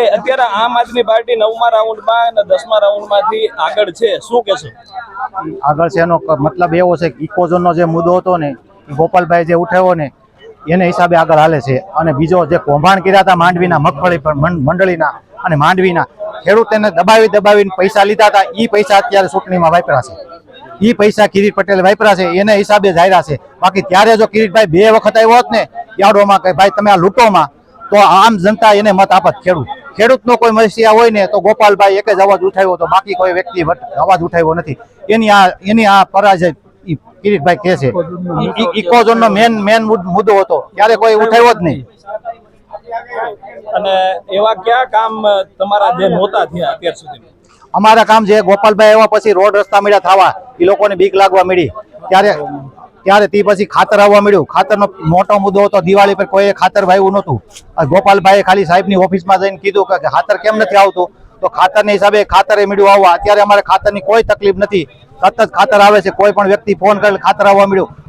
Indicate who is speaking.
Speaker 1: ગોપાલભાઈ, અત્યારે આમ આદમી પાર્ટી 9મા રાઉન્ડમાં અને 10મા રાઉન્ડમાંથી આગળ છે, શું કહેશો?
Speaker 2: આગળ છે એનો મતલબ એવો છે કે ઇકોઝોનનો જે મુદ્દો હતો ને એ ગોપાલભાઈ જે ઉઠાવ્યો ને એને હિસાબે આગળ હાલે છે. અને બીજો જે કૌભાંડ કર્યા હતા માંડવીના મગફળી મંડળીના અને માંડવીના ખેડૂતોને દબાવીને પૈસા લીધા હતા, એ પૈસા અત્યારે ચૂંટણીમાં વાપર્યા છે. એ પૈસા કિરીટ પટેલે વાપર્યા છે, એને હિસાબે જાયરા છે. બાકી ત્યારે જો કિરીટભાઈ 2 વખત આવ્યો હોત ને યાર્ડોમાં કે ભાઈ તમે આ લૂંટોમાં, તો આમ જનતા એને મત આપત. ખેડૂતનો કોઈ સમસ્યા હોય ને તો ગોપાલભાઈ એક જ અવાજ ઉઠાવ્યો હતો, બાકી કોઈ વ્યક્તિ અવાજ ઉઠાવ્યો નથી. એની આ પરાજય કિરીટભાઈ કહે છે. ઇકોઝોનનો મેન મુદ્દો હતો, ત્યારે કોઈ ઉઠાવ્યો જ નહીં.
Speaker 1: અને એવા કયા કામ તમારા જે નહોતા થયા અત્યાર સુધી?
Speaker 2: અમારા કામ જે ગોપાલભાઈ આવ્યા પછી રોડ રસ્તા મળ્યા થવા, એ લોકોને બીક લાગવા મળી, ત્યારે તે પછી ખાતર આવવા મળ્યું. ખાતરનો મોટો મુદ્દો હતો, દિવાળી પર કોઈ ખાતર વાવ્યું નહોતું. ગોપાલભાઈએ ખાલી સાહેબની ઓફિસમાં જઈને કીધું કે ખાતર કેમ નથી આવતું, તો ખાતરની હિસાબે ખાતરે મળ્યું આવવા. અત્યારે અમારે ખાતરની કોઈ તકલીફ નથી, સતત ખાતર આવે છે. કોઈ પણ વ્યક્તિ ફોન કરે ખાતર આવવા મળ્યું.